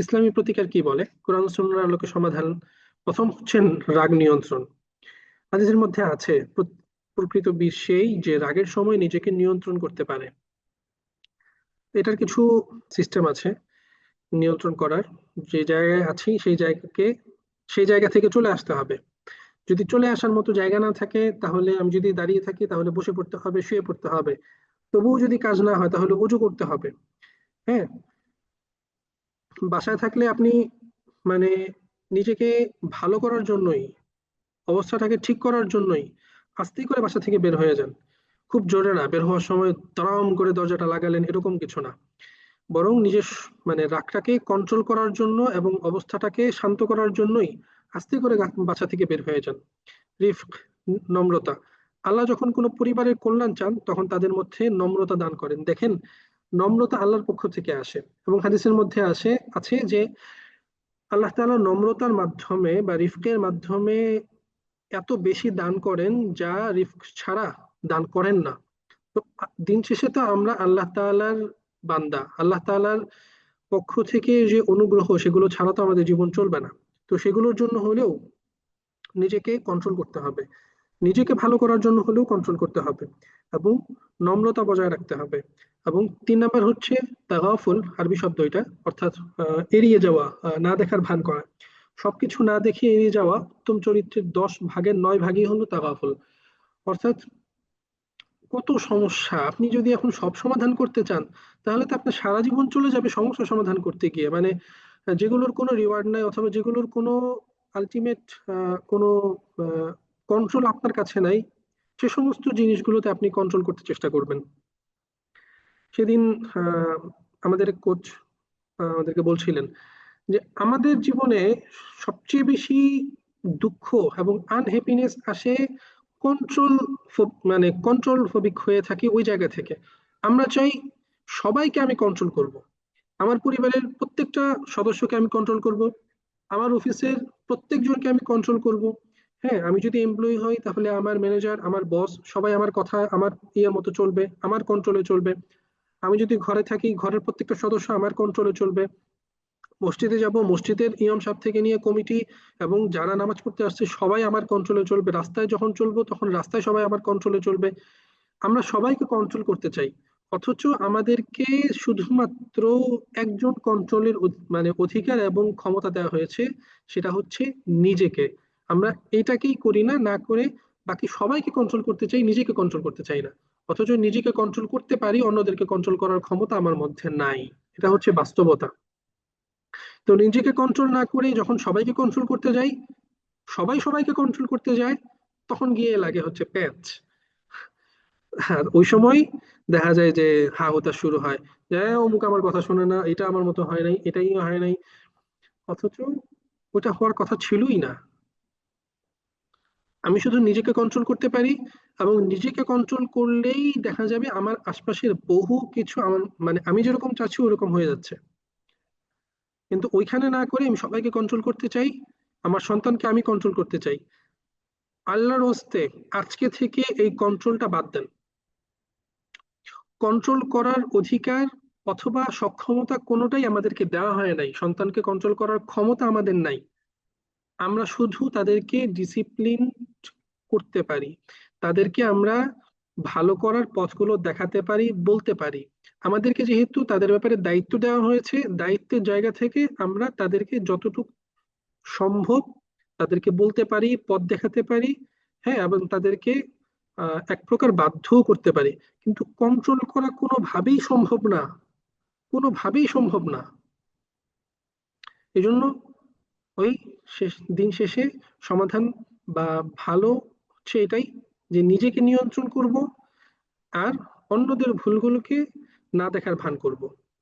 ইসলামী প্রতিকার কি বলে, কোরআন সুন্নাহর আলোকে সমাধান। প্রথম হচ্ছেন রাগ নিয়ন্ত্রণ। হাদিসের মধ্যে আছে প্রকৃত বীর সেই যে রাগের সময় নিজেকে নিয়ন্ত্রণ করতে পারে। এটার কিছু সিস্টেম আছে নিয়ন্ত্রণ করার। যে জায়গায় আছি সেই জায়গা থেকে চলে আসতে হবে। যদি চলে আসার মতো জায়গা না থাকে, তাহলে আমি যদি দাঁড়িয়ে থাকি তাহলে বসে পড়তে হবে, শুয়ে পড়তে হবে। তবুও যদি কাজ না হয় তাহলে উজু করতে হবে। হ্যাঁ, বাসায় থাকলে আপনি মানে নিজেকে ভালো করার জন্যই, অবস্থাটাকে ঠিক করার জন্যই আস্তে করে বাসা থেকে বের হয়ে যান। খুব জোরে না, বের হওয়ার সময় তাড়াম করে দরজাটা লাগালেন, এরকম কিছু না। বরং নিজের রাগটাকে কন্ট্রোল করার জন্য এবং অবস্থাটাকে শান্ত করার জন্যই আস্তে করে বাসা থেকে বের হয়ে যান। রিফক, নম্রতা। আল্লাহ যখন কোনো পরিবারের কল্যাণ চান তখন তাদের মধ্যে নম্রতা দান করেন। দেখেন, নম্রতা আল্লাহর পক্ষ থেকে আসে। এবং হাদিসের মধ্যে আছে যে আল্লাহ তাআলা নম্রতার মাধ্যমে বা রিফকের মাধ্যমে এত বেশি দান করেন যা রিফক ছাড়া দান করেন না। তো দিন শেষে তো আমরা আল্লাহ তাআলার বান্দা। আল্লাহ তাআলার পক্ষ থেকে যে অনুগ্রহ, সেগুলো ছাড়া তো আমাদের জীবন চলবে না। তো সেগুলোর জন্য হলেও নিজেকে কন্ট্রোল করতে হবে, নিজেকে ভালো করার জন্য হলেও কন্ট্রোল করতে হবে, এবং নম্রতা বজায় রাখতে হবে। এবং 3 নাম্বার হচ্ছে তাগাফুল, আরবি শব্দ এটা, অর্থাৎ এড়িয়ে যাওয়া, না দেখার ভান করা। সবকিছু না দেখে এড়িয়ে যাওয়া উত্তম চরিত্রের 10 ভাগের 9 ভাগই হলো তাগাফুল। অর্থাৎ কত সমস্যা, আপনি যদি এখন সব সমাধান করতে চান তাহলে তো আপনার সারা জীবন চলে যাবে সমস্যা সমাধান করতে গিয়ে। যেগুলোর কোনো রিওয়ার্ড নাই, অথবা যেগুলোর কোনো আলটিমেট কোনো কন্ট্রোল আপনার কাছে নাই, সে সমস্ত জিনিসগুলোতে আপনি কন্ট্রোল করতে চেষ্টা করবেন। সেদিন আহ, আমাদের কোচ আমাদেরকে বলছিলেন যে আমাদের জীবনে সবচেয়ে বেশি দুঃখ এবং আনহ্যাপিনেস আসে কন্ট্রোল, কন্ট্রোল ফবিক হয়ে থাকি ওই জায়গা থেকে। আমরা চাই সবাইকে আমি কন্ট্রোল করব, আমার পরিবারের প্রত্যেকটা সদস্যকে আমি কন্ট্রোল করব, আমার অফিসের প্রত্যেকজনকে আমি কন্ট্রোল করব। হ্যাঁ, আমি যদি এমপ্লয়ি হই তাহলে আমার ম্যানেজার, আমার বস, সবাই আমার কথা, আমার ইয়ে মতো চলবে, আমার কন্ট্রোলে চলবে। আমি যদি ঘরে থাকি, ঘরের প্রত্যেকটা সদস্য আমার কন্ট্রোলে চলবে। মসজিদে যাব, মসজিদের ইমাম সাহেব থেকে নিয়ে কমিটি এবং যারা নামাজ পড়তে আসছে সবাই আমার কন্ট্রোলে চলবে। রাস্তায় যখন চলবো তখন রাস্তায় সবাই আমার কন্ট্রোলে চলবে। আমরা সবাইকে কন্ট্রোল করতে চাই, অথচ আমাদেরকে শুধুমাত্র একজন কন্ট্রোলের অধিকার এবং ক্ষমতা দেওয়া হয়েছে, সেটা হচ্ছে নিজেকে। আমরা এটাকেই করি না, না করে বাকি সবাইকে কন্ট্রোল করতে চাই, নিজেকে কন্ট্রোল করতে চাই না। অথচ নিজেকে কন্ট্রোল করতে পারি, অন্যদেরকে কন্ট্রোল করার ক্ষমতা আমার মধ্যে নাই। এটা হচ্ছে বাস্তবতা। তো নিজেকে কন্ট্রোল না করে যখন সবাইকে কন্ট্রোল করতে যাই, সবাই সবাইকে কন্ট্রোল করতে যায়, তখন গিয়ে লাগে হচ্ছে প্যাচ। আর ওই সময় দেখা যায় যে হা হতাশ শুরু হয়, যে অমুক আমার কথা শোনে না, এটা আমার মতো হয় নাই, এটাই হয় নাই। অথচ ওটা হওয়ার কথা ছিলই না। আমি শুধু নিজেকে কন্ট্রোল করতে পারি, এবং নিজেকে কন্ট্রোল করলেই দেখা যাবে আমার আশপাশের বহু কিছু আমার আমি যেরকম চাচ্ছি ওরকম হয়ে যাচ্ছে। কিন্তু ওইখানে না করে আমি সবাইকে কন্ট্রোল করতে চাই, আমার সন্তানকে আমি কন্ট্রোল করতে চাই। আল্লাহর হস্তে আজকে থেকে এই কন্ট্রোলটা বাদ দেন। কন্ট্রোল করার অধিকার অথবা সক্ষমতা কোনোটাই আমাদেরকে দেওয়া হয় নাই, সন্তানকে কন্ট্রোল করার ক্ষমতা আমাদের নাই। আমরা শুধু তাদেরকে ডিসিপ্লিন করতে পারি, তাদেরকে আমরা ভালো করার পথগুলো দেখাতে পারি, বলতে পারি। আমাদেরকে যেহেতু তাদের ব্যাপারে দায়িত্ব দেওয়া হয়েছে, দায়িত্বের জায়গা থেকে আমরা তাদেরকে যতটুকু সম্ভব তাদেরকে বলতে পারি, পথ দেখাতে পারি। হ্যাঁ, এবং তাদেরকে এক প্রকার বাধ্যও করতে পারি। কিন্তু কন্ট্রোল করা কোনোভাবেই সম্ভব না, কোনোভাবেই সম্ভব না। এই জন্য ওই দিন শেষে সমাধান বা ভালো হচ্ছে এটাই, যে নিজেকে নিয়ন্ত্রণ করব আর অন্যদের ভুলগুলোকে না দেখার ভান করব।